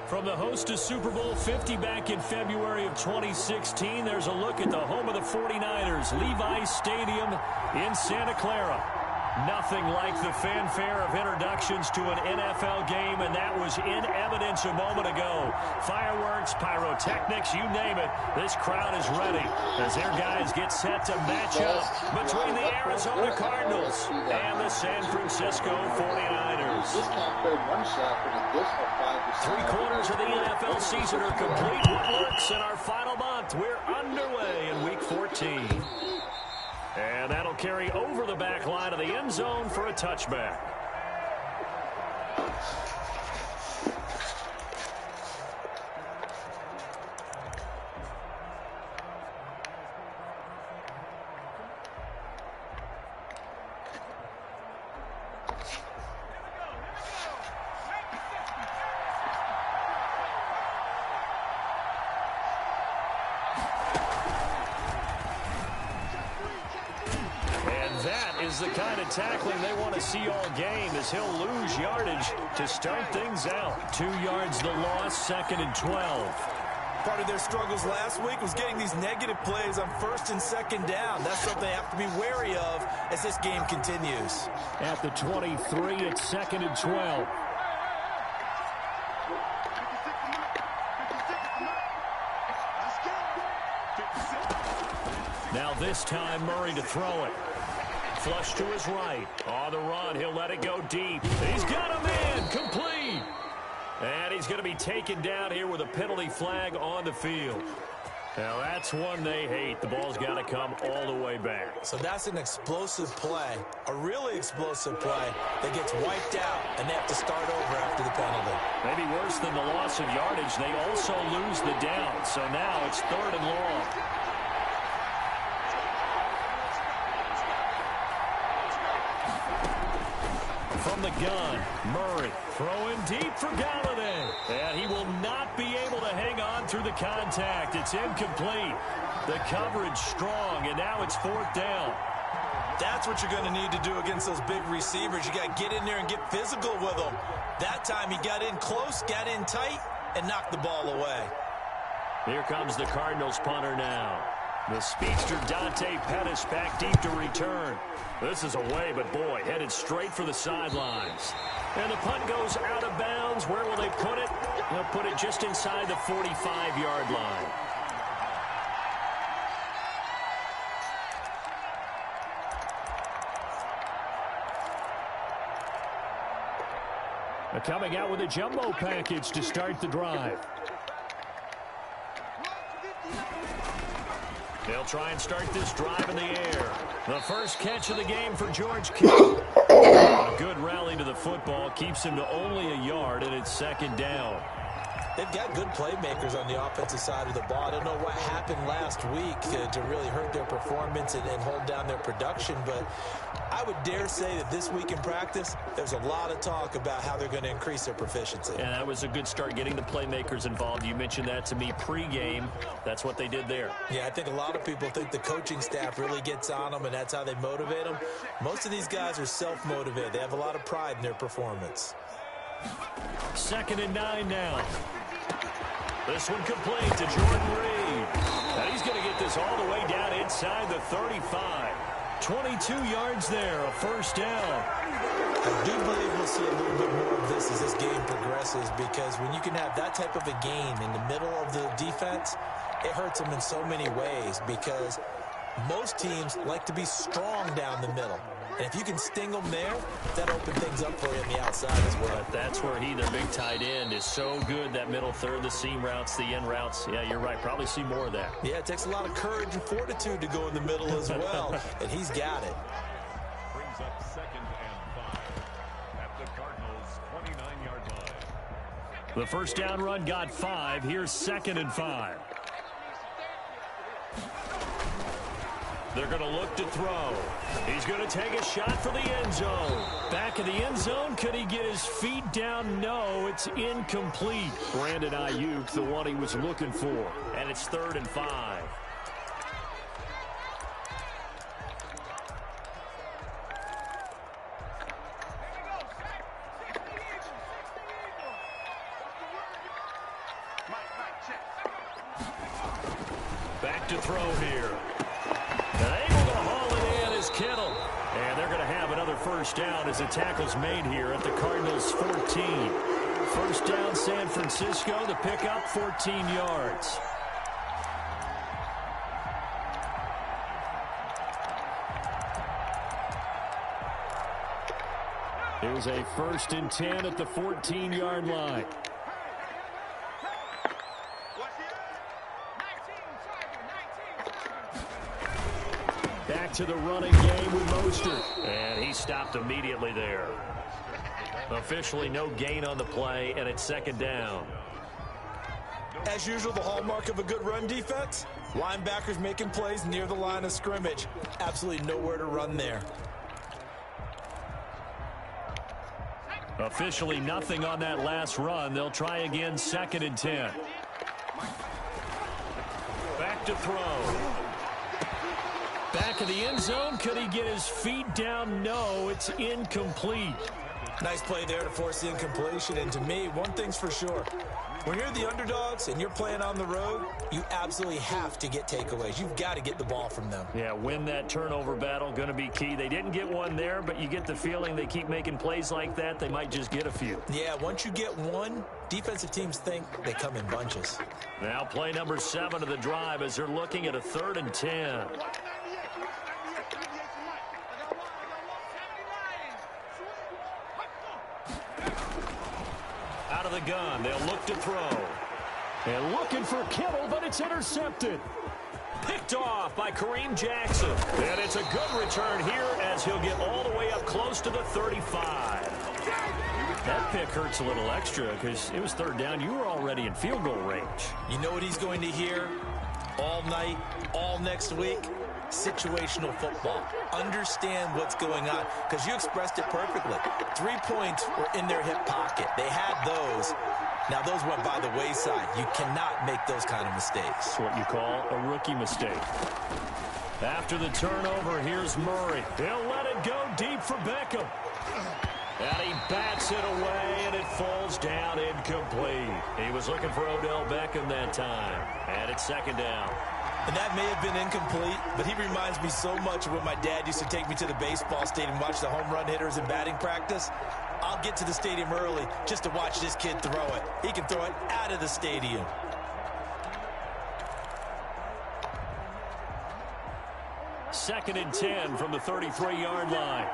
From the host to Super Bowl 50 back in February of 2016, there's a look at the home of the 49ers, Levi's Stadium in Santa Clara. Nothing like the fanfare of introductions to an NFL game, and that was in evidence a moment ago. Fireworks, pyrotechnics, you name it. This crowd is ready as their guys get set to match up between the Arizona Cardinals and the San Francisco 49ers. 3 quarters of the NFL season are complete. What works in our final month? We're underway in Week 14. And that'll carry over the back line of the end zone for a touchback. Is the kind of tackling they want to see all game as he'll lose yardage to start things out. 2 yards the loss, 2nd and 12. Part of their struggles last week was getting these negative plays on 1st and 2nd down. That's something they have to be wary of as this game continues. At the 23, it's 2nd and 12. Now this time Murray to throw it. Flush to his right. On the run, he'll let it go deep. He's got a man, complete. And he's going to be taken down here with a penalty flag on the field. Now that's one they hate. The ball's got to come all the way back. So that's an explosive play, a really explosive play that gets wiped out, and they have to start over after the penalty. Maybe worse than the loss of yardage, they also lose the down. So now it's 3rd and long. From the gun, Murray throwing deep for Galladay. And he will not be able to hang on through the contact. It's incomplete. The coverage strong, and now it's 4th down. That's what you're going to need to do against those big receivers. You got to get in there and get physical with them. That time he got in close, got in tight, and knocked the ball away. Here comes the Cardinals punter now. The speedster Dante Pettis back deep to return. This is away, but boy, headed straight for the sidelines. And the punt goes out of bounds. Where will they put it? They'll put it just inside the 45-yard line. They're coming out with a jumbo package to start the drive. They'll try and start this drive in the air. The first catch of the game for George Kittle. A good rally to the football keeps him to only a yard, and it's 2nd down. They've got good playmakers on the offensive side of the ball. I don't know what happened last week to really hurt their performance and hold down their production, but I would dare say that this week in practice, there's a lot of talk about how they're going to increase their proficiency. And that was a good start, getting the playmakers involved. You mentioned that to me pregame. That's what they did there. Yeah, I think a lot of people think the coaching staff really gets on them, and that's how they motivate them. Most of these guys are self-motivated. They have a lot of pride in their performance. 2nd and 9 now. This one complete to Jordan Reed. And he's going to get this all the way down inside the 35. 22 yards there, a 1st down. I do believe we'll see a little bit more of this as this game progresses, because when you can have that type of a gain in the middle of the defense, it hurts them in so many ways, because most teams like to be strong down the middle. And if you can sting them there, that opens things up for you on the outside as well. But that's where their big tight end, is so good, that middle third, the seam routes, the end routes. Yeah, you're right. Probably see more of that. Yeah, it takes a lot of courage and fortitude to go in the middle as well, and he's got it. Brings up 2nd and 5 at the Cardinals' 29-yard line. The first down run got 5. Here's 2nd and 5. They're going to look to throw. He's going to take a shot for the end zone. Back of the end zone. Could he get his feet down? No, it's incomplete. Brandon Ayuk, the one he was looking for. And it's 3rd and 5. Back to throw here. And able to haul it in is Kittle. And they're going to have another first down as the tackle's made here at the Cardinals' 14. First down, San Francisco. The pickup, 14 yards. Here's a 1st and 10 at the 14-yard line. Back to the running game with Mostert. And he stopped immediately there. Officially no gain on the play, and it's 2nd down. As usual, the hallmark of a good run defense, linebackers making plays near the line of scrimmage. Absolutely nowhere to run there. Officially nothing on that last run. They'll try again, 2nd and 10. Back to throw. Back of the end zone. Could he get his feet down? No, it's incomplete. Nice play there to force the incompletion. And to me, one thing's for sure. When you're the underdogs and you're playing on the road, you absolutely have to get takeaways. You've got to get the ball from them. Yeah, win that turnover battle, going to be key. They didn't get one there, but you get the feeling they keep making plays like that, they might just get a few. Yeah, once you get one, defensive teams think they come in bunches. Now play number 7 of the drive as they're looking at a 3rd and 10. Out of the gun, they'll look to throw. And looking for Kittle, but it's intercepted. Picked off by Kareem Jackson. And it's a good return here as he'll get all the way up close to the 35. That pick hurts a little extra because it was 3rd down. You were already in field goal range. You know what he's going to hear all night, all next week? Situational football. Understand what's going on, because you expressed it perfectly. 3 points were in their hip pocket. They had those. Now those went by the wayside. You cannot make those kind of mistakes. It's what you call a rookie mistake. After the turnover, here's Murray. He'll let it go deep for Beckham. And he bats it away, and it falls down incomplete. He was looking for Odell Beckham that time. And it's 2nd down. And that may have been incomplete, but he reminds me so much of when my dad used to take me to the baseball stadium and watch the home run hitters in batting practice. I'll get to the stadium early just to watch this kid throw it. He can throw it out of the stadium. Second and 10 from the 33-yard line.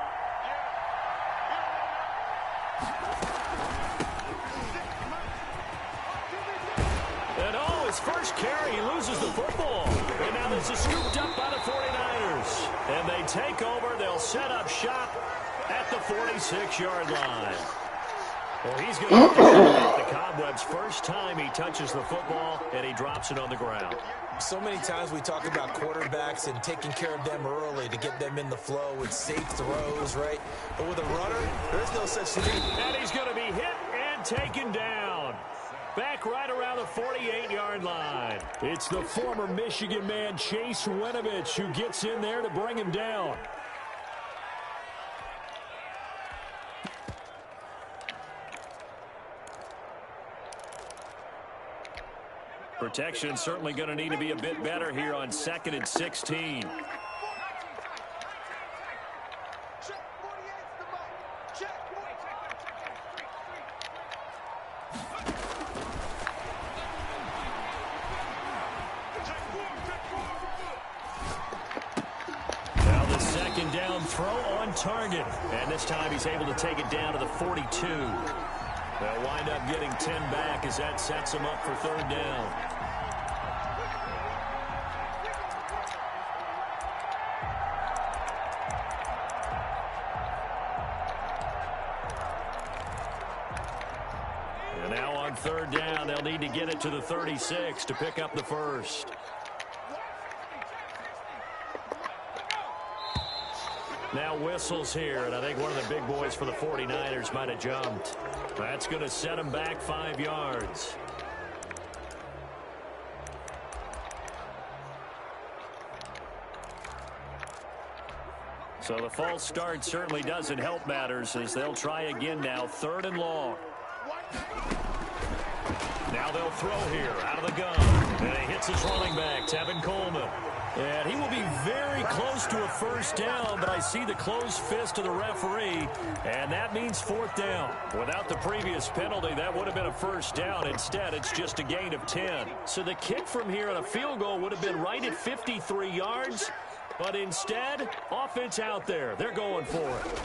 And oh, his first carry, he loses the football. And now this is scooped up by the 49ers. And they take over. They'll set up shop at the 46-yard line. Well, he's going to have to the cobwebs first time he touches the football, and he drops it on the ground. So many times we talk about quarterbacks and taking care of them early to get them in the flow with safe throws, right? But with a runner, there's no such thing. And he's going to be hit and taken down. Back right around the 48-yard line. It's the former Michigan man, Chase Winovich, who gets in there to bring him down. Protection certainly going to need to be a bit better here on 2nd and 16. Now the 2nd down throw on target. And this time he's able to take it down to the 42. They'll wind up getting 10 back as that sets him up for 3rd down. And now on 3rd down, they'll need to get it to the 36 to pick up the first. Now whistles here, and I think one of the big boys for the 49ers might have jumped. That's going to set him back 5 yards. So the false start certainly doesn't help matters as they'll try again now, 3rd and long. Now Now they'll throw here out of the gun. And he hits his running back, Tevin Coleman. And he will be very close to a first down, but I see the closed fist of the referee, and that means fourth down. Without the previous penalty, that would have been a first down. Instead, it's just a gain of 10. So the kick from here on a field goal would have been right at 53 yards, but instead, offense out there. They're going for it.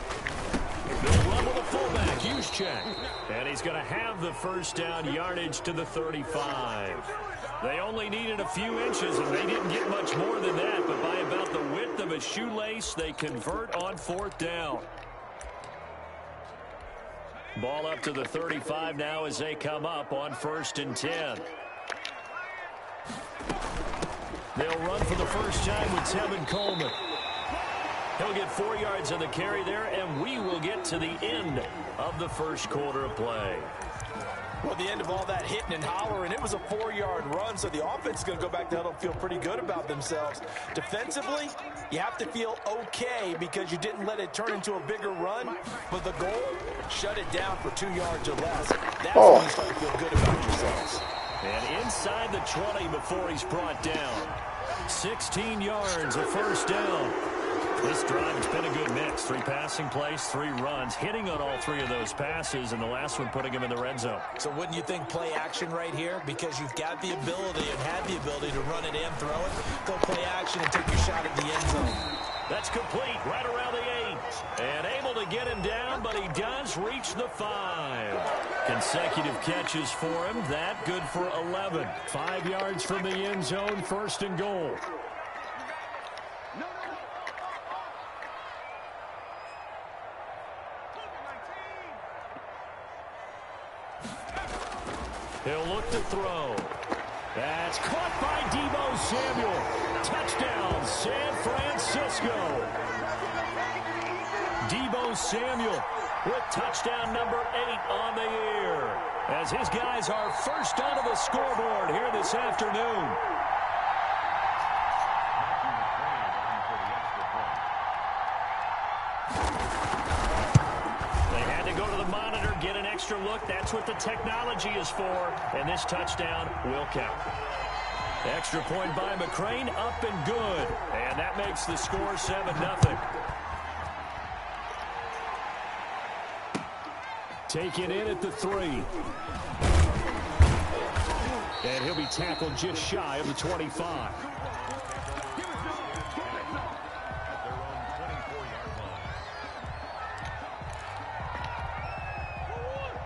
They'll run with a fullback, Juszczyk. And he's going to have the first down yardage to the 35. They only needed a few inches, and they didn't get much more than that. But by about the width of a shoelace, they convert on fourth down. Ball up to the 35 now as they come up on 1st and 10. They'll run for the first time with Tevin Coleman. He'll get 4 yards on the carry there, and we will get to the end of the first quarter of play. Well, the end of all that hitting and hollering, it was a 4-yard run, so the offense is going to go back to huddle and feel pretty good about themselves. Defensively, you have to feel okay because you didn't let it turn into a bigger run, but the goal, shut it down for 2 yards or less. That's when you start to feel good about yourselves. And inside the 20 before he's brought down. 16 yards, a first down. This drive has been a good mix. 3 passing plays, 3 runs, hitting on all 3 of those passes, and the last one putting him in the red zone. So wouldn't you think play action right here? Because you've got the ability and had the ability to run it and throw it. Go play action and take your shot at the end zone. That's complete right around the 8. And able to get him down, but he does reach the 5. Consecutive catches for him. That good for 11. 5 yards from the end zone, 1st and goal. He'll look to throw. That's caught by Deebo Samuel. Touchdown, San Francisco. Deebo Samuel with touchdown number 8 on the year, as his guys are first onto the scoreboard here this afternoon. Get an extra look. That's what the technology is for. And this touchdown will count. Extra point by McCrane, up and good. And that makes the score 7-0. Taken in at the 3. And he'll be tackled just shy of the 25.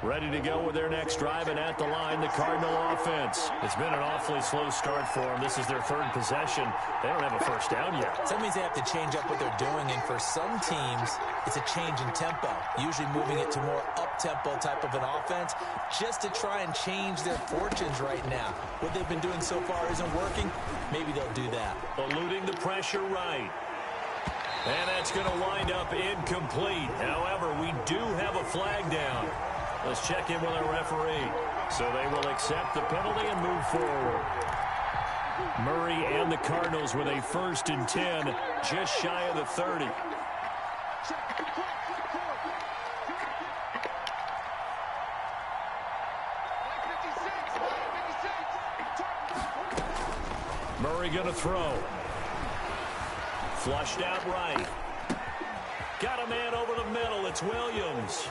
Ready to go with their next drive, and at the line, the Cardinal offense. It's been an awfully slow start for them. This is their 3rd possession. They don't have a first down yet. That means they have to change up what they're doing, and for some teams, it's a change in tempo, usually moving it to more up-tempo type of an offense, just to try and change their fortunes right now. What they've been doing so far isn't working. Maybe they'll do that. Eluding the pressure right. And that's going to wind up incomplete. However, we do have a flag down. Let's check in with our referee. So they will accept the penalty and move forward. Murray and the Cardinals with a 1st and 10, just shy of the 30. Murray going to throw. Flushed out right. Got a man over the middle. It's Williams.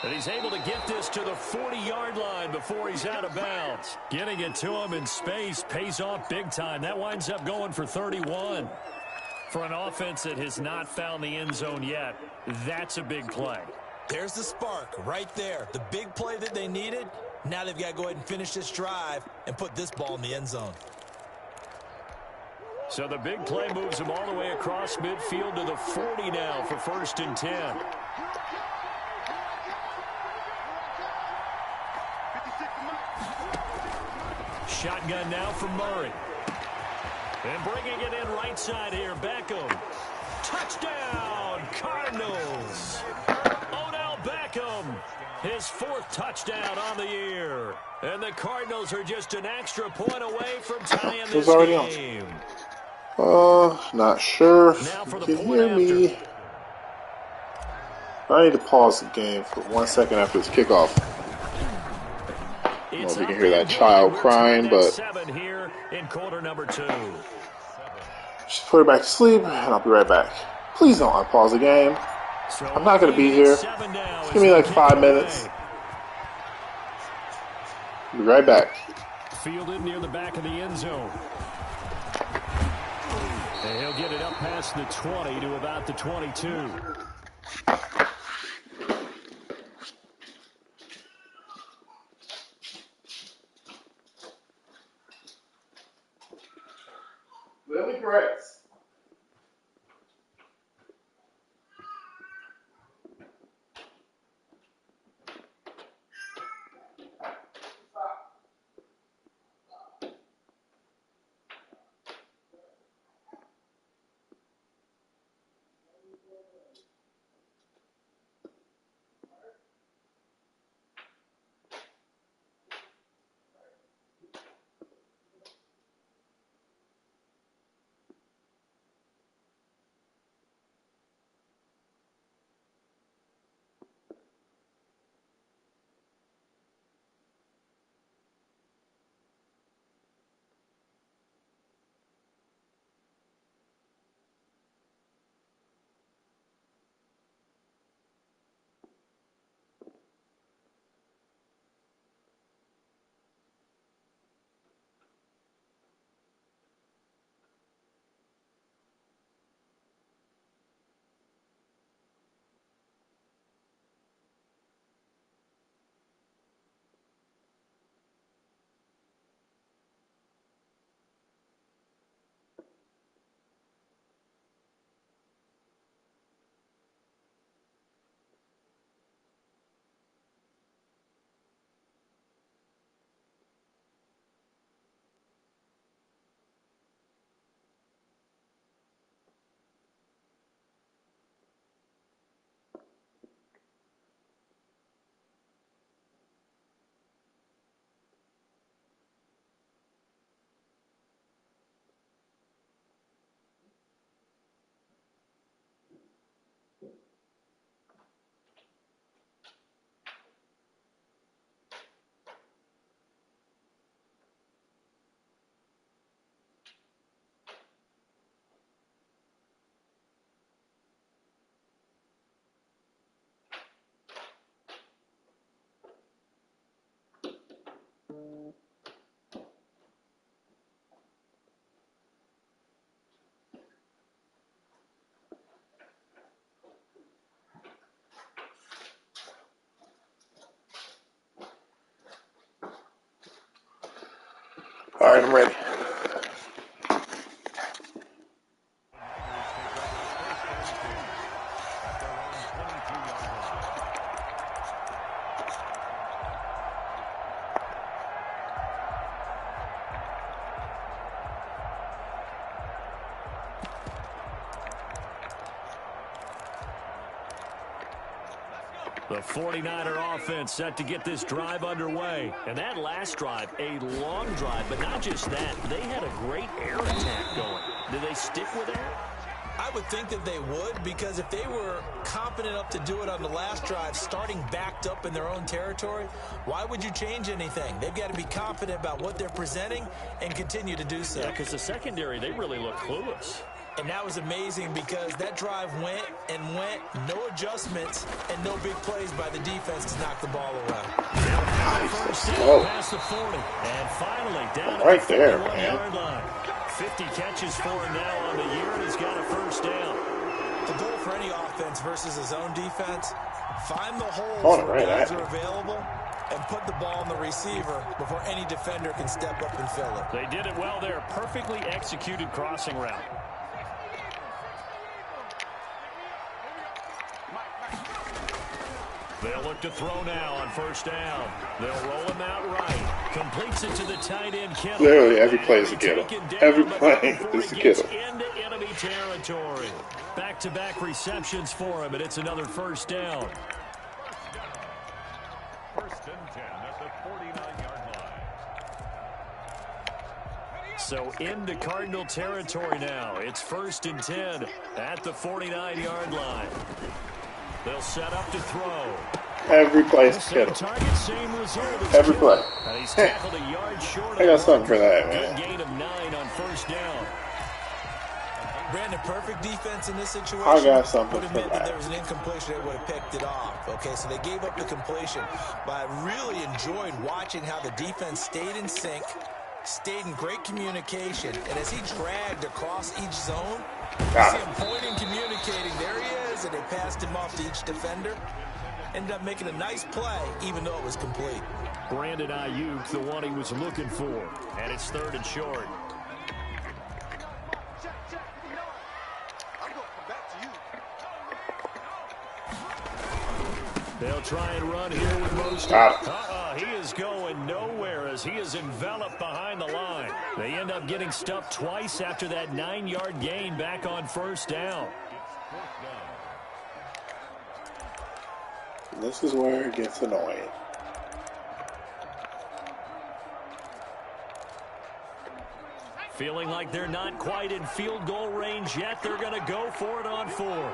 And he's able to get this to the 40-yard line before he's out of bounds. Getting it to him in space pays off big time. That winds up going for 31. For an offense that has not found the end zone yet, that's a big play. There's the spark right there. The big play that they needed. Now they've got to go ahead and finish this drive and put this ball in the end zone. So the big play moves him all the way across midfield to the 40 now for 1st and 10. Shotgun now from Murray. And bringing it in right side here, Beckham. Touchdown, Cardinals. Odell Beckham, his 4th touchdown on the year. And the Cardinals are just an extra point away from tying this game. Not sure if you can hear me. I need to pause the game for 1 second after this kickoff. It's if you up can hear that and good. child We're crying, tied at but 7 here in quarter number 2. just put her back to sleep, and I'll be right back. Please don't unpause the game. So I'm not going to be here. Just give me like 5 minutes. Be right back. Fielded near the back of the end zone. And he'll get it up past the 20 to about the 22. Lily Grace. All right, I'm ready. The 49er offense set to get this drive underway. And that last drive, a long drive, but not just that. They had a great air attack going. Do they stick with that? I would think that they would, because if they were confident enough to do it on the last drive, starting backed up in their own territory, why would you change anything? They've got to be confident about what they're presenting and continue to do so. Yeah, because the secondary, they really look clueless. And that was amazing because that drive went and went, no adjustments, and no big plays by the defense to knock the ball around. First down past the 40. And finally down right at the there, 41-yard line. 50 catches for him now on the year, and he's got a first down. The goal for any offense versus his own defense, find the holes where guys are available and put the ball on the receiver before any defender can step up and fill it. They did it well there. Perfectly executed crossing route. They'll look to throw now on first down. They'll roll him out right. Completes it to the tight end, Kittle. Literally every play is a Kittle. Every play is a Kittle. Into enemy territory. Back-to-back receptions for him, and it's another first down. First and 10 at the 49-yard line. So into Cardinal territory now. It's first and 10 at the 49-yard line. They'll set up to throw. Every play is Same Kittle. target, same result. It's Every Kittle. play. And he's tackled a yard short. I got something for that, Good man. gain of 9 on first down. Brandon, perfect defense in this situation. I got something would have for meant that that. there was an incompletion. They would have picked it off. Okay, so they gave up the completion. But I really enjoyed watching how the defense stayed in sync, stayed in great communication. And as he dragged across each zone, you see him pointing, communicating. There he is, and they passed him off to each defender. Ended up making a nice play, even though it was complete. Brandon Ayuk, the one he was looking for. And it's 3rd and short. They'll try and run here with Mostert. He is going nowhere as he is enveloped behind the line. They end up getting stuffed twice after that 9-yard gain back on first down. This is where it gets annoying. Feeling like they're not quite in field goal range yet. They're going to go for it on 4th.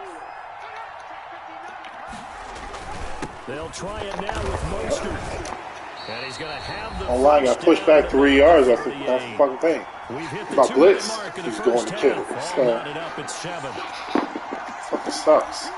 They'll try it now with Mostert. And he's going to have the I got pushed back 3 yards off the fucking thing. We've hit the About 2-minute blitz, mark in the he's first going to Kittle. half. So, All knotted up at 7. fucking sucks.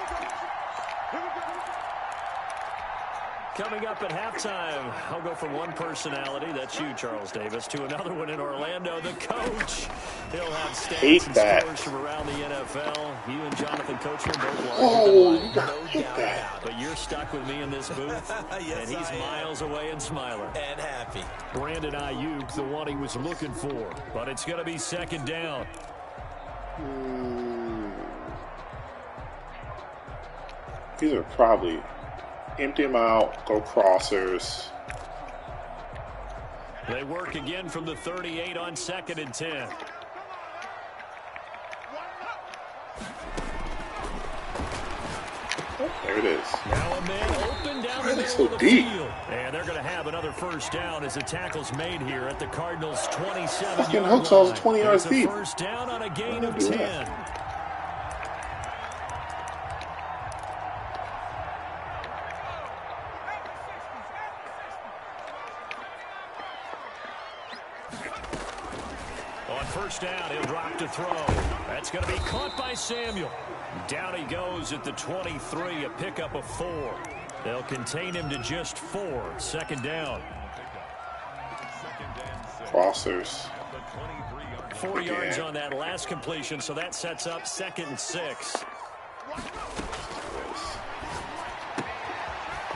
Coming up at halftime, I'll go from one personality, that's you, Charles Davis, to another one in Orlando, the coach. He'll have stats and scores from around the NFL. You and Jonathan Coachman both larger than life, no doubt about it. But you're stuck with me in this booth, Yes, and he's miles away and smiling. And happy. Brandon Ayuk, the one he was looking for, but it's going to be 2nd down. These are probably empty them out, go crossers. They work again from the 38 on 2nd and 10. There it is. Now a man open down the middle of the field. And they're going to have another first down as the tackle's made here at the Cardinals' 27-yard line. Hooks all 20 yards deep. First down on a gain of 10. On first down, he'll drop to throw. That's going to be caught by Samuel. Down he goes at the 23, a pickup of 4. They'll contain him to just 4. 2nd down. Crossers. 4 yards on that last completion, so that sets up 2nd and 6.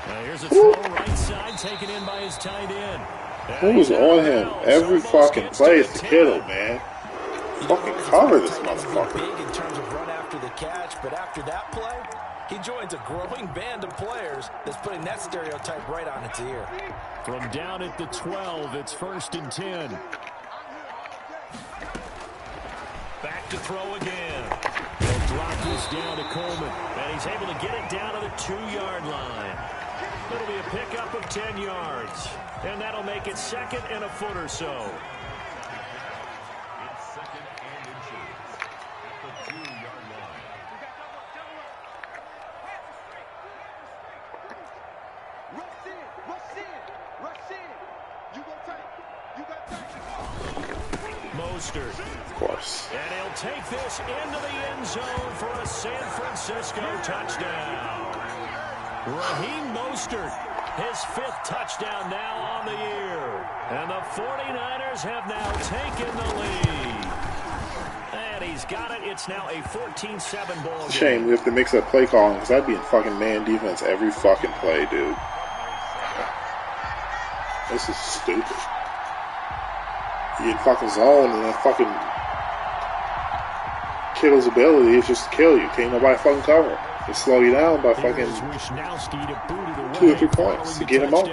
Now here's a throw right side taken in by his tight end. Who's on him? Every fucking play is the Kittle, man. Fucking cover this motherfucker. Big in terms of run after the catch, but after that play, he joins a growing band of players that's putting that stereotype right on its ear. From down at the 12, it's 1st and 10. Back to throw again. He'll drop this down to Coleman, and he's able to get it down to the 2-yard line. It'll be a pickup of 10 yards, and that'll make it 2nd and a foot or so. Mostert. Of course. And he'll take this into the end zone for a San Francisco touchdown. Raheem Mostert, his 5th touchdown now on the year. And the 49ers have now taken the lead. And he's got it. It's now a 14-7 ball game. Shame we have to mix up play calling because I'd be in fucking man defense every fucking play, dude. This is stupid. You get fucking zone and then fucking Kittle's ability is just to kill you. Can't nobody fucking cover him. They slow you down by fucking 2 or 3 points to get him open.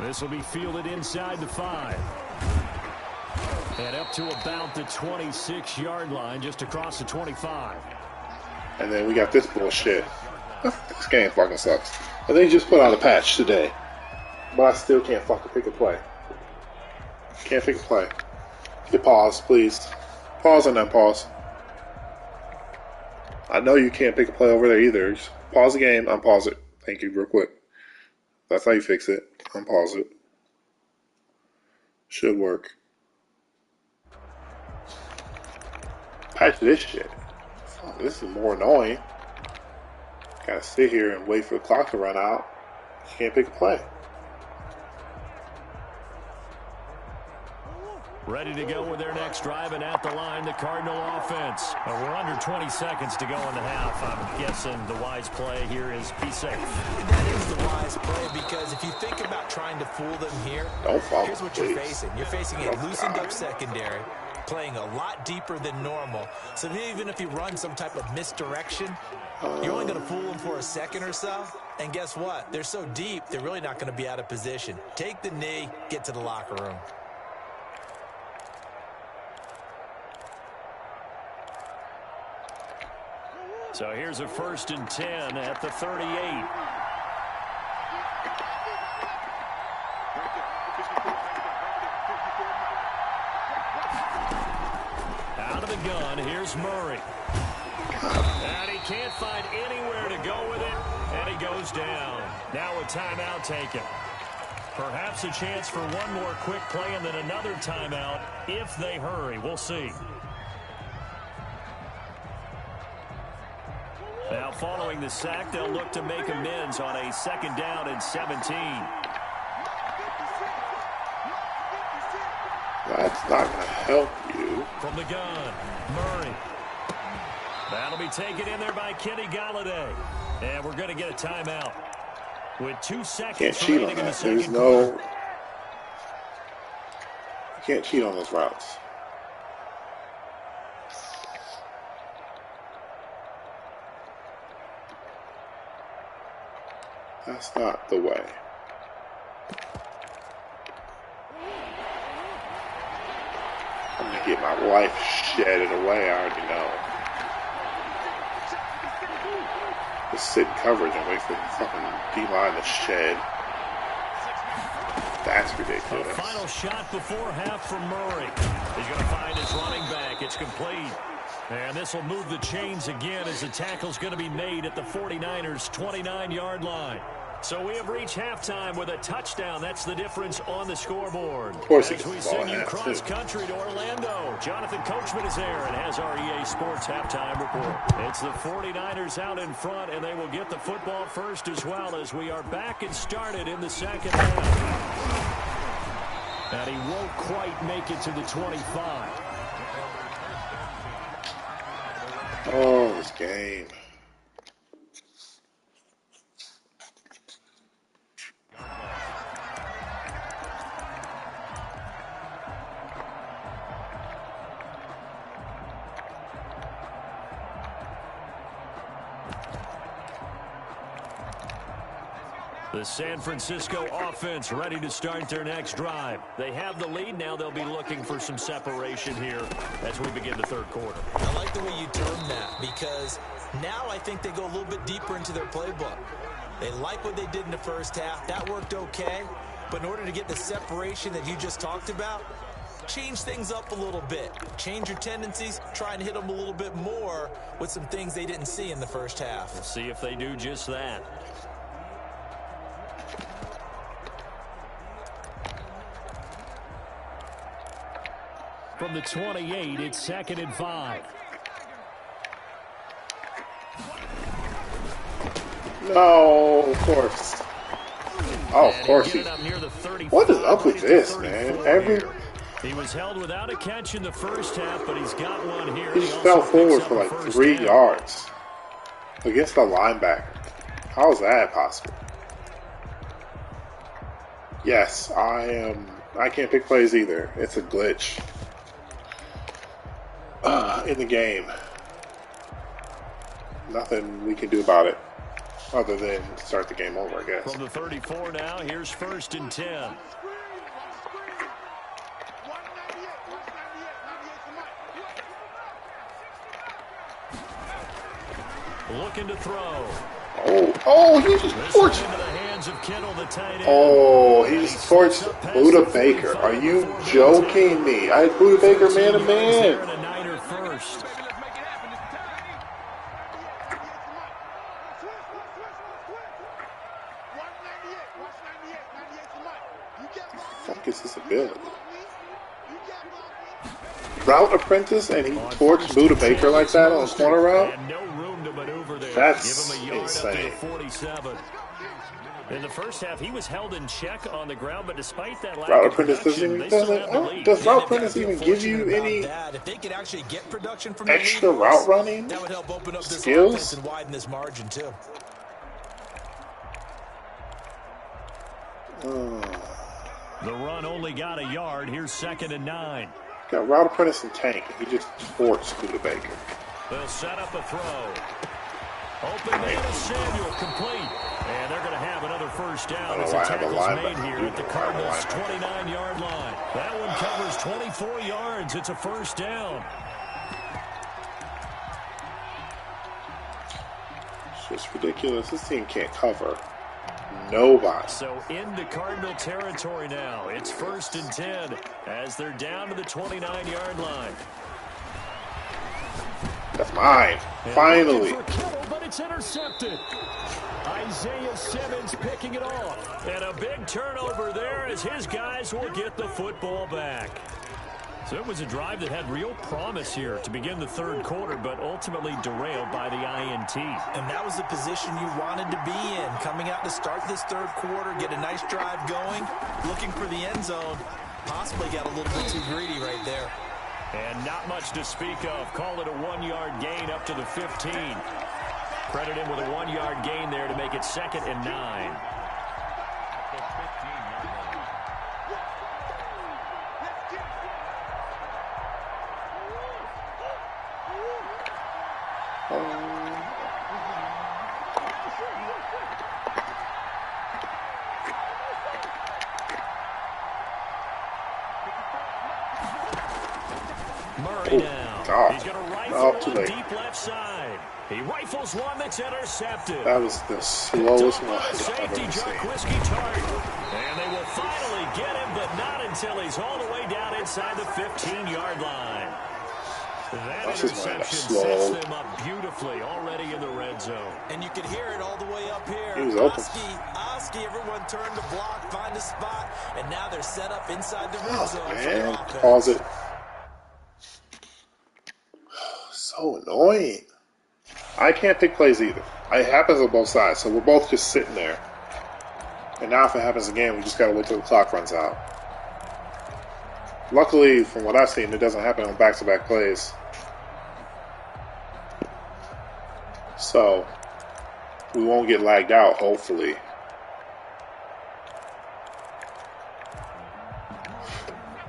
This will be fielded inside the 5. And up to about the 26-yard line, just across the 25. And then we got this bullshit. This game fucking sucks. And they just put out a patch today. But I still can't fucking pick a play. Can't pick a play. Hit pause, please. Pause and then pause. I know you can't pick a play over there either. Just pause the game, unpause it. Thank you, real quick. That's how you fix it. Unpause it. Should work. Patch this shit. Oh, this is more annoying. Gotta sit here and wait for the clock to run out. You can't pick a play. Ready to go with their next drive, and at the line, the Cardinal offense. We're under 20 seconds to go in the half. I'm guessing the wise play here is be safe. That is the wise play, because if you think about trying to fool them here, here's what you're facing. You're facing a loosened up secondary, playing a lot deeper than normal. So even if you run some type of misdirection, you're only going to fool them for a second or so. And guess what? They're so deep, they're really not going to be out of position. Take the knee, get to the locker room. So here's a 1st and 10 at the 38. Out of the gun, here's Murray. And he can't find anywhere to go with it, and he goes down. Now a timeout taken. Perhaps a chance for one more quick play and then another timeout if they hurry. We'll see. Now, following the sack, they'll look to make amends on a 2nd down and 17. That's not going to help you. From the gun, Murray. That'll be taken in there by Kenny Golladay. And we're going to get a timeout. With 2 seconds Can't cheat on that. There's no... You can't cheat on those routes. That's not the way. I'm going to get my life shedded away, I already know. Just sit in coverage and wait for the fucking D-line to shed. That's ridiculous. A final shot before half from Murray. He's going to find his running back. It's complete. And this will move the chains again as the tackle's going to be made at the 49ers' 29-yard line. So we have reached halftime with a touchdown. That's the difference on the scoreboard. Of course, as we send you cross-country to Orlando, Jonathan Coachman is there and has our EA Sports halftime report. It's the 49ers out in front, and they will get the football first as well as we are back and started in the 2nd half. And he won't quite make it to the 25. Oh, this game. The San Francisco offense ready to start their next drive. They have the lead. Now they'll be looking for some separation here as we begin the 3rd quarter. I like the way you term that, because now I think they go a little bit deeper into their playbook. They like what they did in the 1st half. That worked okay. But in order to get the separation that you just talked about, change things up a little bit. Change your tendencies. Try and hit them a little bit more with some things they didn't see in the 1st half. We'll see if they do just that. From the 28, it's 2nd and 5. No, of course. Oh, of course. What is up with this, man? He was held without a catch in the 1st half, but he's got one here. He just fell forward for like 3 yards against the linebacker. How is that possible? Yes, I can't pick plays either. It's a glitch in the game. Nothing we can do about it other than start the game over, I guess. From the 34 now, here's 1st and 10. Looking to throw. Oh, he just torched. Oh, he just torched Budda Baker. Are you joking me? I had Budda Baker man to man. gets his ability. Route apprentice and he torched Buda Baker like that on corner route? And no room to maneuver there. That's Give him a yard insane. up to the 47. In the first half, he was held in check on the ground, but despite that lack Route of apprentice production, does Route apprentice even give you any if they could actually get production from extra route running that would help open up this skills? offense and widen this margin too. The run only got a yard. Here's 2nd and 9. Got Route apprentice and tank. He just torched Buda Baker. They'll set up a throw. Open man to Samuel, complete. And they're going to have another first down as the tackle's made here at the Cardinals' 29-yard line. That one covers 24 yards. It's a first down. It's just ridiculous. This team can't cover nobody. So into Cardinal territory now. It's 1st and 10 as they're down to the 29-yard line. That's mine. Finally. But it's intercepted. Isaiah Simmons picking it off. And a big turnover there as his guys will get the football back. So it was a drive that had real promise here to begin the third quarter, but ultimately derailed by the INT. And that was the position you wanted to be in. Coming out to start this third quarter, get a nice drive going, looking for the end zone. Possibly got a little bit too greedy right there. And not much to speak of. Call it a 1-yard gain up to the 15. Credit him with a 1-yard gain there to make it 2nd and 9. Murray now. He's going to rifle one deep left side. He rifles one that's intercepted. That was the slowest one I've Safety ever seen. Jarquiski Tartt. And they will finally get him, but not until he's all the way down inside the 15-yard line. That interception sets them up beautifully already in the red zone. And you could hear it all the way up here. He was open. Oski, everyone turned to block, find a spot, and now they're set up inside the red zone. Man, pause it. So annoying. I can't pick plays either. It happens on both sides, so we're both just sitting there. And now if it happens again, we just got to wait till the clock runs out. Luckily, from what I've seen, it doesn't happen on back-to-back plays. So, we won't get lagged out, hopefully.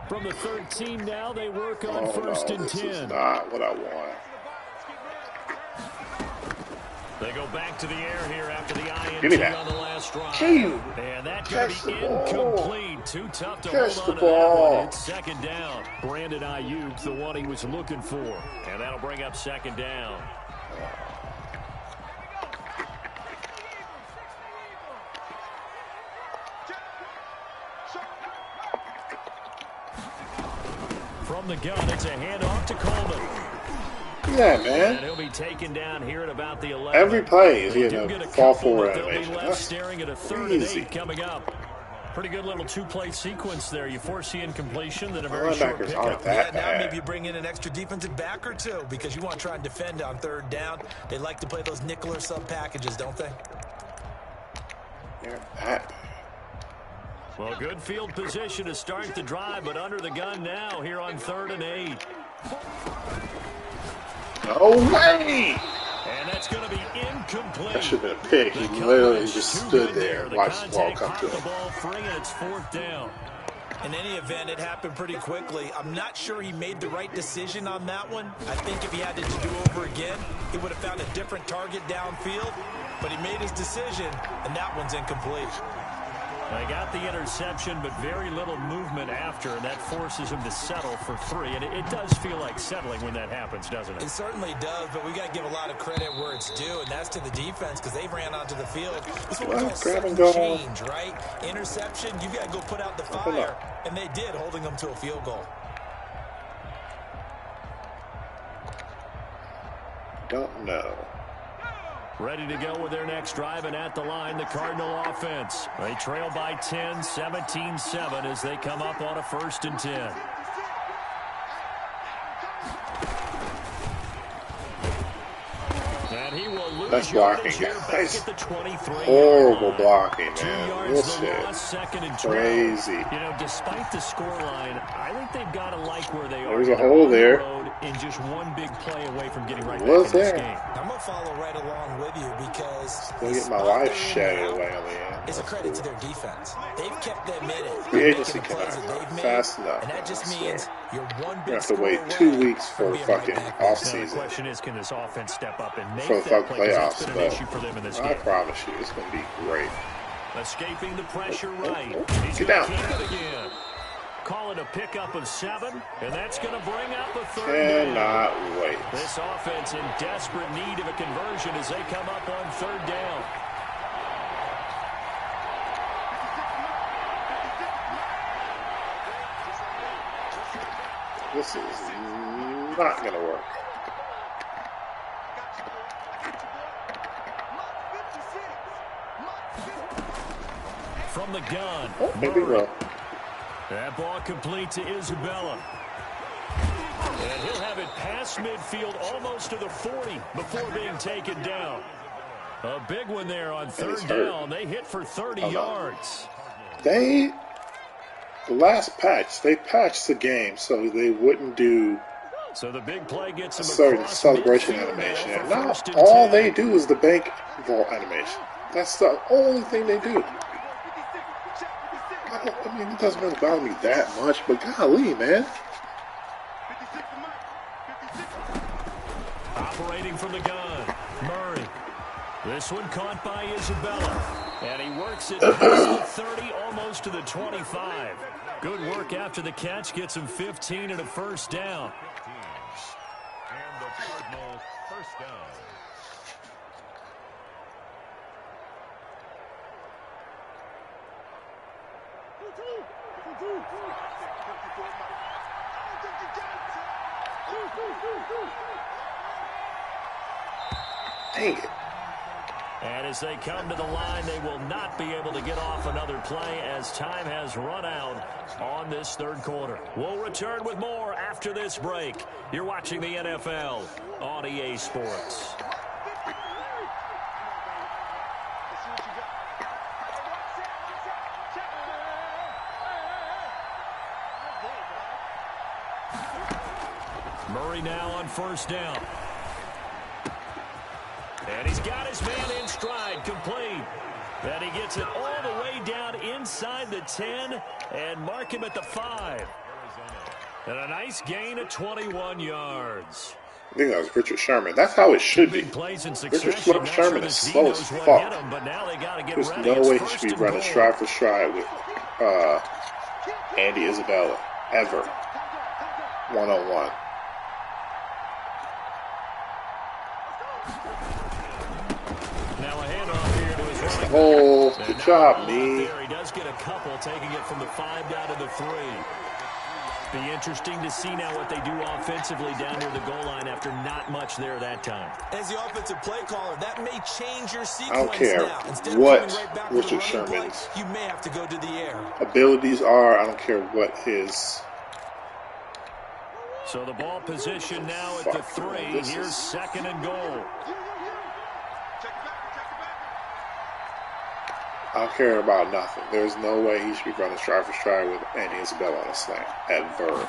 From the 13 now, they work on 1st and 10. This is not what I want. They go back to the air here after the Give me INT that. on the last drive. Damn. And that's Catch going to be the ball. incomplete. Too tough to Catch hold the on to that ball. one. It's 2nd down. Brandon Ayuk, the one he was looking for. And that'll bring up 2nd down. From the gun, it's a handoff to Coleman. Yeah, man. And he'll be taken down here at about the 11. Every play is They getting do a get fall couple, forward but they'll be animation. left That's staring at a 3rd crazy. and 8 coming up. Pretty good little two-play sequence there. You foresee incompletion, then a very short Linebackers pickup. aren't that Now bad. maybe you bring in an extra defensive back or two because you want to try and defend on 3rd down. They like to play those nickel or sub packages, don't they? They're that bad. Well, good field position to start the drive, but under the gun now here on 3rd and 8. No way! And that's going to be incomplete. That should have been a pick. He literally just stood there and watched the ball come to The him. ball free, and it's 4th down. In any event, it happened pretty quickly. I'm not sure he made the right decision on that one. I think if he had to do over again, he would have found a different target downfield. But he made his decision, and that one's incomplete. They got the interception, but very little movement after, and that forces him to settle for 3. And it does feel like settling when that happens, doesn't it? It certainly does, but we got to give a lot of credit where it's due, and that's to the defense because they ran onto the field. This is what we call Grab and sudden go. change, right? Interception, you got to go put out the fire, and they did, holding them to a field goal. Don't know. Ready to go with their next drive, and at the line, the Cardinal offense. They trail by 10, 17-7 as they come up on a 1st and 10. And he will lose That's blocking, here guys. back at the 23. Horrible blocking, 2 man. yards This the shit. loss, 2nd and 12. Crazy. You know, despite the scoreline, I think they've got to like where they are. There's a hole there. And just one big play away from getting right back Was in this there? game. I'm going to follow right along with you because Still get my life shattered away on the end. it's a credit to their defense. They've kept them in it. Free They're agency making the plays cannot that they've come made, fast enough. and that just I means swear. you're one You big have to score wait 2 away weeks from for being fucking right back. Now, the offseason. question is, can this offense step up and make For the that fucking play? 'Cause playoffs, that's been an but issue for them in this I game. promise you, it's going to be great. Escaping the pressure right. He's Get going to down. keep it again. Call it a pickup of 7, and that's going to bring up a 3rd down. Cannot wait. This offense in desperate need of a conversion as they come up on 3rd down. This is not going to work. From the gun, Oh, maybe Murray. well. That ball complete to Isabella. And he'll have it past midfield almost to the 40 before being taken down. A big one there on 3rd hurt. down. They hit for 30 Oh, no. yards. The last patch, they patched the game so they wouldn't do So the big play gets a him certain across celebration midfield animation. now And for now 1st and all 10. they do is the bank vault animation. That's the only thing they do. I mean, it doesn't really bother me that much, but golly, man. Operating from the gun, Murray. This one caught by Isabella. And he works it past the 30, almost to the 25. Good work after the catch. Gets him 15 and a 1st down. And the Cardinals 1st down. Dang it. And as they come to the line, they will not be able to get off another play as time has run out on this 3rd quarter. We'll return with more after this break. You're watching the NFL on EA Sports. Murray now on 1st down. And he's got his man in stride, complete. And he gets it all the way down inside the 10 and mark him at the 5. And a nice gain of 21 yards. I think that was Richard Sherman. That's how it should be. Big plays in Richard succession. Not sure Sherman that is he slow knows as what fuck. hit him, but now they got to get There's ready. no It's way he 1st should be and running goal. stride for stride with Andy Isabella. Ever. One-on-one. Now a handoff here to his running back. Oh, And good now job, out me. there. He does get a couple, taking it from the 5 down to the 3. Be interesting to see now what they do offensively down near the goal line after not much there that time. As the offensive play caller, that may change your sequence I don't care now. Instead what of coming right back with a Richard running play, Sherman's you may have to go to the air. abilities are. I don't care what his... So the ball position now at the 3. This Here's is- 2nd and goal. I don't care about nothing. There's no way he should be running stride for stride with Andy Isabella on a slant. Ever.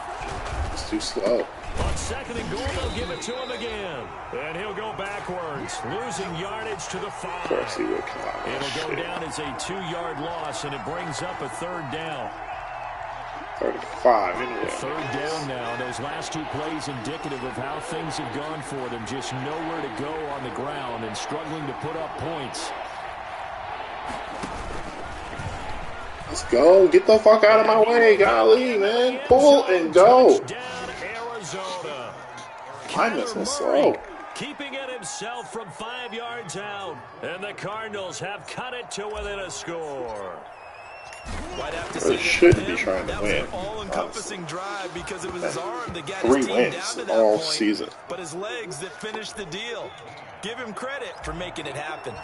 It's too slow. On 2nd and goal, they'll give it to him again. And he'll go backwards, losing yardage to the 5. Of course he would come out. It'll go down as a 2-yard loss, and it brings up a 3rd down. 35 anyway. 3rd down now. Those last 2 plays indicative of how things have gone for them. Just nowhere to go on the ground and struggling to put up points. Let's go. Get the fuck out of my way. Golly, man. Pull and go. Touchdown, Arizona. I'm missing Kyler slow. Murray keeping it himself from 5 yards out. And the Cardinals have cut it to within a score. I'd have to Or say shouldn't that be trying to that was win, an all-encompassing drive because it was his arm that got 3 his team wins down to that all point, season. but his legs that finished the deal. Give him credit for making it happen.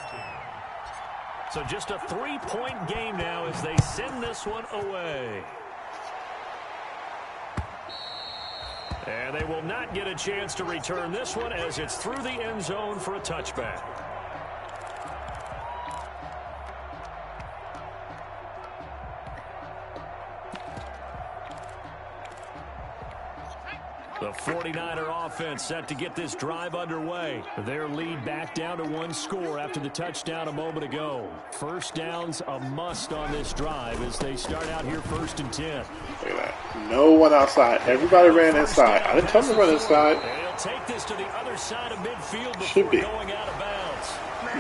So just a 3-point game now as they send this one away. And they will not get a chance to return this one as it's through the end zone for a touchback. The 49er offense set to get this drive underway. Their lead back down to 1 score after the touchdown a moment ago. First down's a must on this drive as they start out here 1st and 10. Look at that. No one outside. Everybody ran inside. I didn't tell them to run inside. And he'll take this to the other side of midfield before Should be. going out of bounds.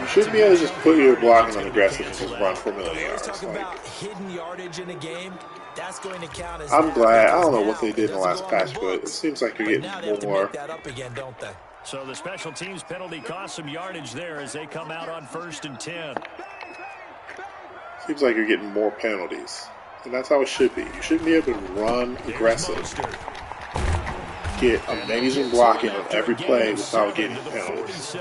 You should be able to just put your blocking on aggressive and just run for a million yards. Talk about hidden yardage in a game. That's going to count as I'm glad. I don't know now. what they did in the last Doesn't go on patch, the but it books. seems like you're But now they have getting to more. make that up again, don't they? So the special teams penalty cost some yardage there as they come out on 1st and 10. Seems like you're getting more penalties. And that's how it should be. You shouldn't be able to run aggressive, get amazing blocking on every play without getting penalties.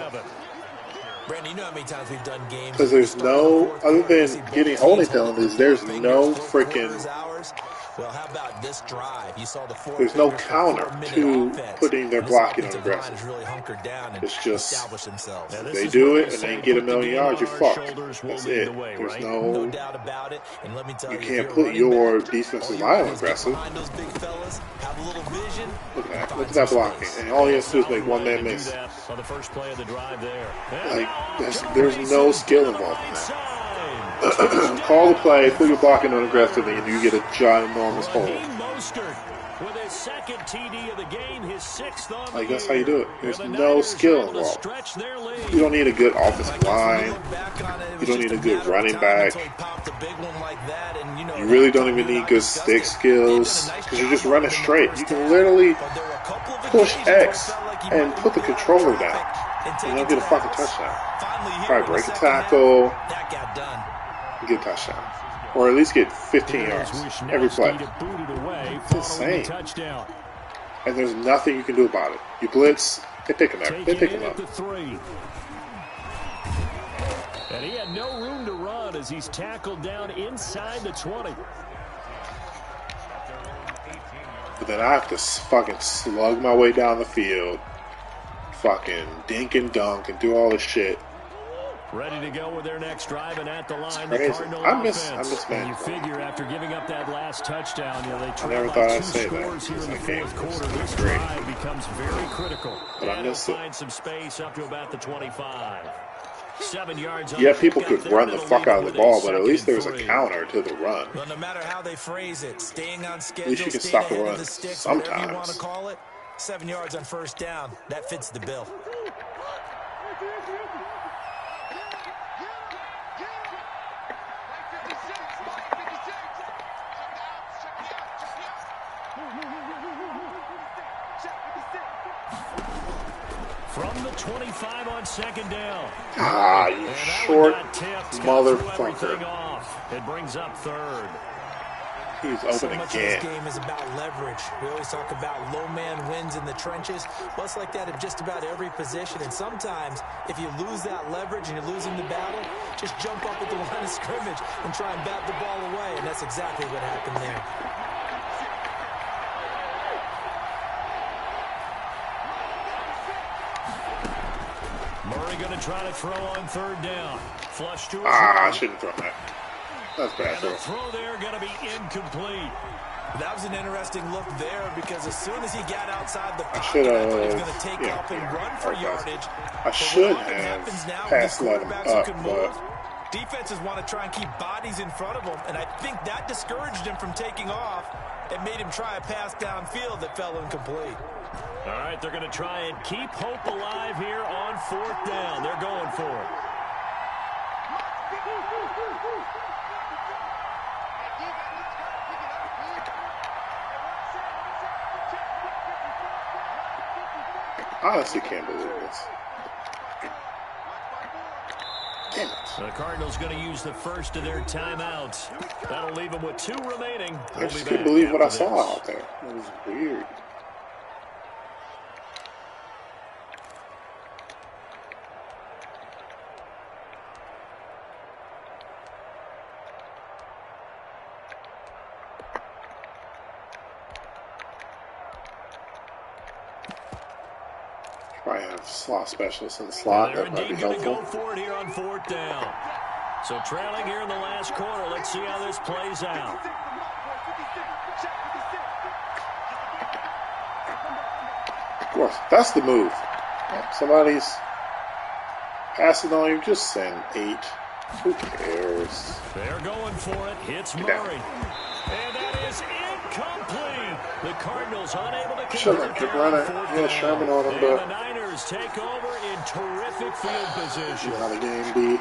Brandon, you know how many times we've done games? Because there's no, other than getting holding penalties, there's no freaking, Well, how about this drive? You saw the there's no counter to putting their blocking on aggressive. Really hunkered down and It's just, establish themselves. they do it and they get a million yards, you're fucked. That's it. There's No no, doubt about it. And let me tell you you, can't if put you're a running your back, defensive all you line do on is get aggressive. behind those big fellas, have a little vision. Look at that. find Look at that some blocking. space. And all you have to do is make one man miss. On the first play of the drive there. Like, there's no skill involved in that. Call the play, put your blocking on aggressive, and you get a ginormous hole. Mostert with his 2nd TD of the game, his 6th on Like, the that's how you year. do it. There's And the no Niners skill able to involved. stretch their lead. You don't need a good offensive I guess when line. you look back on it, it You was don't just need a a good matter of running time back. until he popped a big one like that, and, You really don't even Tony and need I good discussed stick it. skills They've done a nice because you're job just of running it in the straight. first You can half, literally but there were a couple of push occasions where it X felt like he and might put the be out of controller traffic down, and and take they'll it get to a the fucking house. touchdown. Finally, here Probably in the break a second half, tackle, that got done. get a touchdown. Or at least get 15 yards every play. It's insane. And there's nothing you can do about it. You blitz, they pick him up. They pick him up. The 3. And he had no room to run as he's tackled down inside the 20. But then I have to fucking slug my way down the field, fucking dink and dunk and do all this shit. Ready to go with their next drive and at the line. Crazy. The Cardinal I miss offense. man. And you figure after giving up that last touchdown, they trail never by thought 2 I'd say that. scores here in the This game 4th quarter. was This great. drive becomes very critical. But I And he'll miss it. find some space up to about the 25. 7 yards on Yeah, the people pickup could there, run the and fuck they'll out of leave the it with ball, but at least 2nd there's and a 3. counter to the run. Well, no matter how they phrase it, staying on schedule, least you can staying stop the ahead run of the sticks, whatever you want to sometimes. call it, 7 yards on first down, that fits the bill. From the 25 on 2nd down. Ah, you And that short one got tipped, got threw everything motherfucker. off. It brings up 3rd. He's So open much of this again. game is about leverage. We always talk about low man wins in the trenches. Well, it's like that at just about every position. And sometimes, if you lose that leverage and you're losing the battle, just jump up at the line of scrimmage and try and bat the ball away. And that's exactly what happened there. Murray going to try to throw on 3rd down. Flush to his Ah, I right. shouldn't throw that. That's bad And the throw. throw there going to be incomplete. That was an interesting look there because as soon as he got outside the pocket, should've- I thought he was going to take yeah, off and yeah, run for okay. yardage. I But should what often have happens now with passed these let him quarterbacks who up, can but move, defenses want to try and keep bodies in front of them, and I think that discouraged him from taking off and made him try a pass downfield that fell incomplete. All right, they're going to try and keep hope alive here on 4th down. They're going for it. I honestly can't believe this. Damn it. The Cardinals going to use the first of their timeouts. That'll leave them with 2 remaining. I just couldn't believe what I saw out there. It was weird. Probably have slot specialists in the slot. They're That might be indeed going to helpful. go for it here on 4th down. So trailing here in the last quarter. Let's see how this plays out. Of course, that's the move. Somebody's passing on you, just send 8. Who cares? They're going for it. Hits Murray. And that is incomplete. The Cardinals unable to Sherman convert could there run on it. 4th Yeah, down. Sherman on him, And but the Niners take over in terrific field position. how the game be.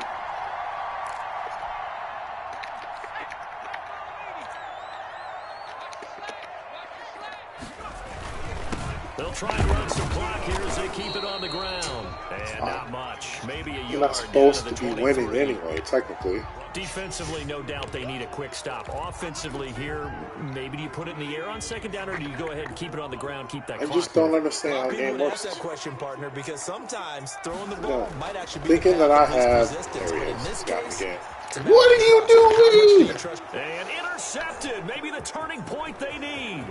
They'll try and run some clock here as they keep it on the ground. And not much. Maybe a You're yard not supposed down to the be winning 23. anyway, technically. Defensively, no doubt they need a quick stop. Offensively here, maybe do you put it in the air on 2nd down, or do you go ahead and keep it on the ground, keep that I clock just don't moving? understand how the People game would works. ask that question, partner, because sometimes throwing the ball No. might actually be Thinking the that I path of least have. resistance, There but he in is. this Got me case, again. it's a What are you matter of how much doing? you can trust. And intercepted. Maybe the turning point they need.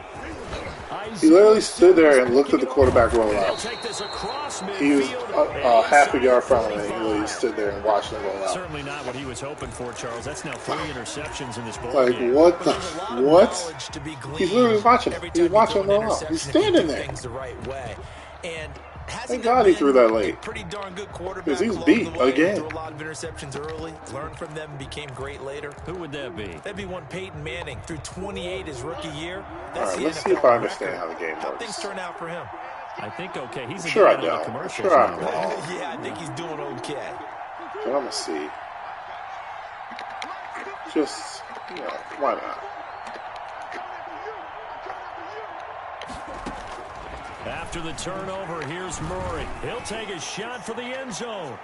He literally stood there and looked at the quarterback roll They'll out. take this across He was midfield. half a yard from him, and he literally stood there and watched him roll out. Certainly not what he was hoping for, Charles. That's now 3 interceptions in this ball Like, game. what the? There's a lot of What? knowledge to be gleaned He's literally watching him. every He's time you watching throw him an roll out. He's interception if you standing do there. things the right way. And hasn't Thank God he threw that late. a pretty darn good quarterback Because he was along beat the way, again. threw a lot of interceptions early, learned from them, became great later. Who would that be? That'd be one Peyton Manning through 28 his rookie year. All That's right, the let's see NFL if I understand record. how the game How works. things turn out for him? I think okay. He's a Sure guy I on the don't. commercials Sure I'm now. wrong. Yeah, I think he's doing okay. But I'm gonna see. Just, why not? After the turnover, here's Murray. He'll take a shot for the end zone.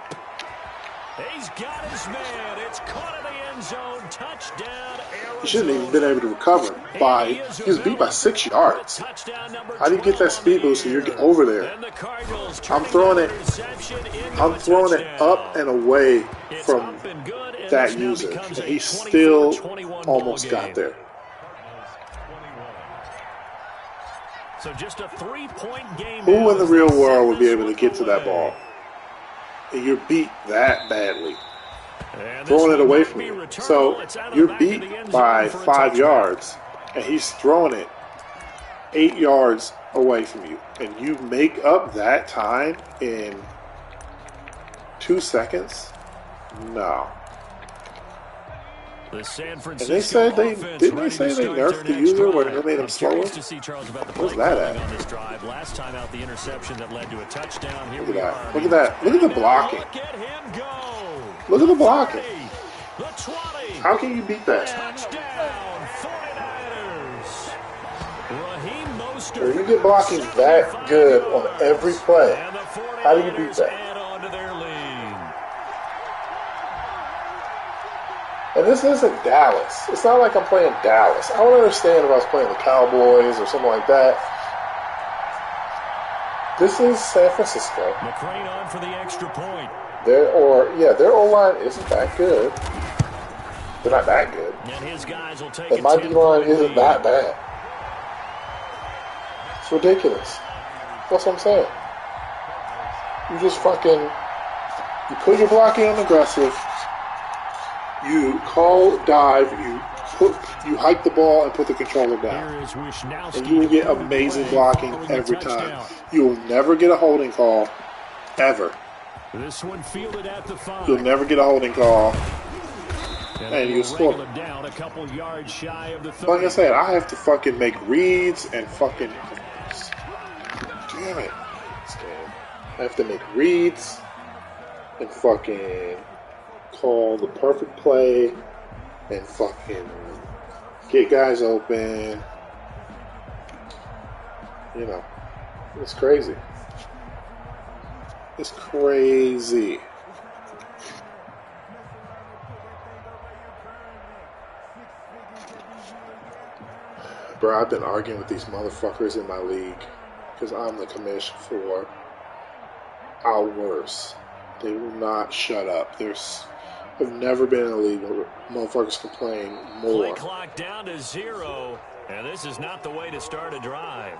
He's got his man. It's caught in the end zone. Touchdown, Arizona. He shouldn't even been able to recover by. He was beat by 6 yards. Touchdown number How do you get that 12 speed on the boost so you're year. over there? And the Cardinals I'm turning throwing that it. interception into I'm a throwing it touchdown. up and away It's from up and good, and that this now user, becomes and a he still 24-21 almost ball got game. there. So just a 3-point game. Who now in the as real they world send would be this able to one get to that away. ball? And you're beat that badly. And this Throwing it one away might from be you. returnable. So It's out of the you're back of beat the end by zone for a 5 touchdown. yards, and he's throwing it 8 yards away from you. And you make up that time in 2 seconds? No. The San And Francisco they said they offense didn't they ready say to they start their nerfed the next user where drive. they made him I'm slower? curious to see, Charles, about the Where's play that calling at? on this drive. Last time out, the interception that led to a touchdown. Here Look at we that. are. Look at that. Look at the blocking. Look at him go. Look at the blocking. 30, the 20. How can you beat that? Touchdown, 49ers. Raheem Mostert. When you get blocking that good on every play, And the how do you beat 49ers that? add on to their lead. And this isn't Dallas. It's not like I'm playing Dallas. I don't understand if I was playing the Cowboys or something like that. This is San Francisco. McCrane on for the extra point. Their O-line isn't that good. They're not that good. And his guys will take And a my 10-point D-line isn't lead. that bad. It's ridiculous. That's what I'm saying. You just you put your blocking on aggressive, you call dive, you hike the ball and put the controller down. Here is Wisnowski And you will get to put it amazing away blocking following the every time. touchdown. You will never get a holding call, ever. This one fielded at the 5. You'll never get a holding call. And you we'll score. wrangle him down a couple yards shy of the 30. Like I said, I have to fucking make reads and fucking... Damn it. I have to make reads and fucking call the perfect play and fucking get guys open. It's crazy. It's crazy. Bro, I've been arguing with these motherfuckers in my league because I'm the commissioner for hours. They will not shut up. I've never been in a league where motherfuckers complain more. Play clock down to 0, and this is not the way to start a drive.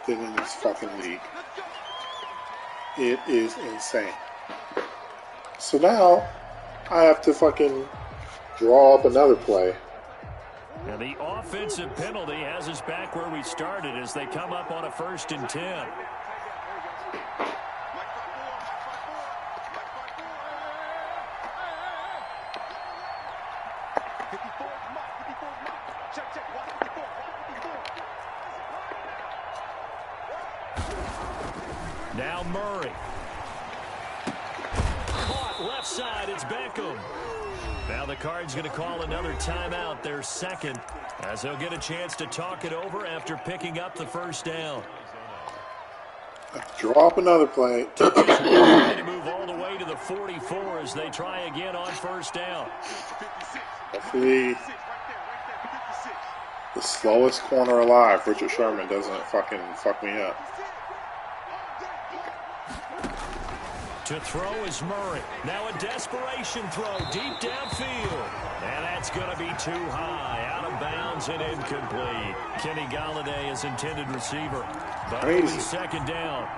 Than in this fucking league. It is insane. So now I have to fucking draw up another play. And the offensive penalty has us back where we started as they come up on a 1st and 10. Now Murray. Caught left side, it's Beckham. Now the Cards going to call another timeout, their second, as they'll get a chance to talk it over after picking up the first down. Draw up another play. Trying to move all the way to the 44 as they try again on 1st down. Hopefully the slowest corner alive, Richard Sherman, doesn't fucking fuck me up. To throw is Murray. Now a desperation throw deep downfield. And that's going to be too high. Out of bounds and incomplete. Kenny Golladay is intended receiver. But it'll be 2nd down.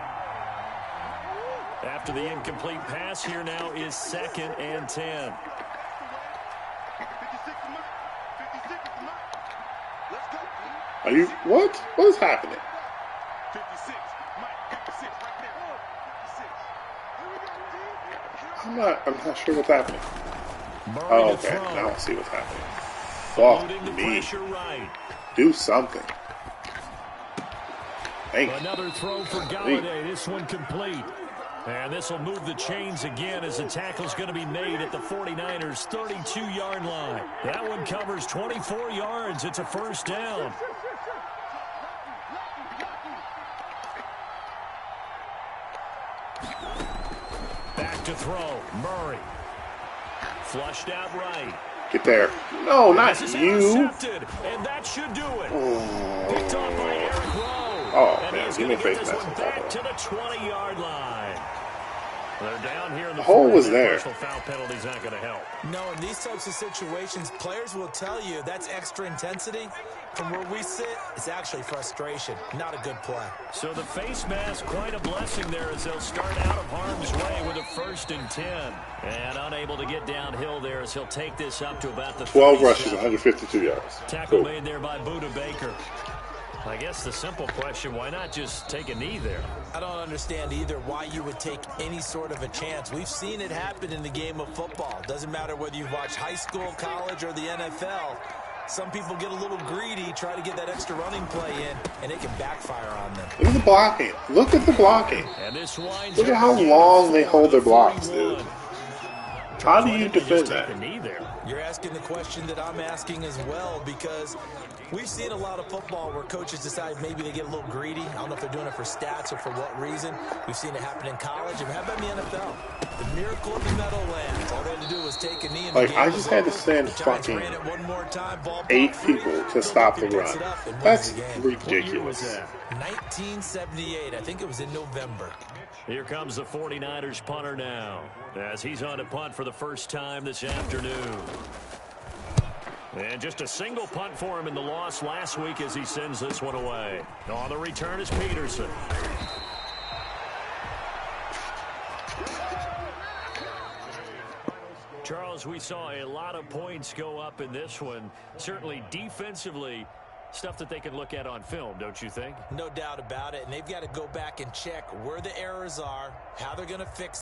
After the incomplete pass, here now is 2nd and 10. Are you, what? What is happening? I'm not sure what's happening. Oh, okay. Now I see what's happening. Fuck me. Right. Do something. Thank you. Another throw for Golladay. This one complete. And this will move the chains again as the tackle's going to be made at the 49ers' 32-yard line. That one covers 24 yards. It's a 1st down. Back to throw. Murray. Flushed out right. Get there. No, not you. And that should do it. Picked off by Eric Rowe. Oh, and man. Give me face mask. Back to the 20-yard line. They're down here in the hole was there. Foul penalty's not going to help. No, in these types of situations, players will tell you that's extra intensity. From where we sit, it's actually frustration. Not a good play. So the face mask, quite a blessing there as they'll start out of harm's way with a 1st and 10. And unable to get downhill there as he'll take this up to about the 12 rushes, 152 yards. Tackle made there by Buda Baker. I guess the simple question, why not just take a knee there? I don't understand either why you would take any sort of a chance. We've seen it happen in the game of football. Doesn't matter whether you've watched high school, college, or the NFL. Some people get a little greedy, try to get that extra running play in, and it can backfire on them. Look at the blocking. Look at the blocking. And this Look at how long they hold their blocks, dude. How do you defend that? You're asking the question that I'm asking as well, because we've seen a lot of football where coaches decide maybe they get a little greedy. I don't know if they're doing it for stats or for what reason. We've seen it happen in college. And how about in the NFL? The miracle of the Meadowlands. All they had to do was take a knee in the game. I just had to send fucking 8 people to stop the run. That's ridiculous. 1978. I think it was in November. Here comes the 49ers punter now, as he's on to punt for the first time this afternoon. And just a single punt for him in the loss last week as he sends this one away. On the return is Peterson. Charles, we saw a lot of points go up in this one. Certainly defensively, stuff that they can look at on film, don't you think? No doubt about it. And they've got to go back and check where the errors are, how they're going to fix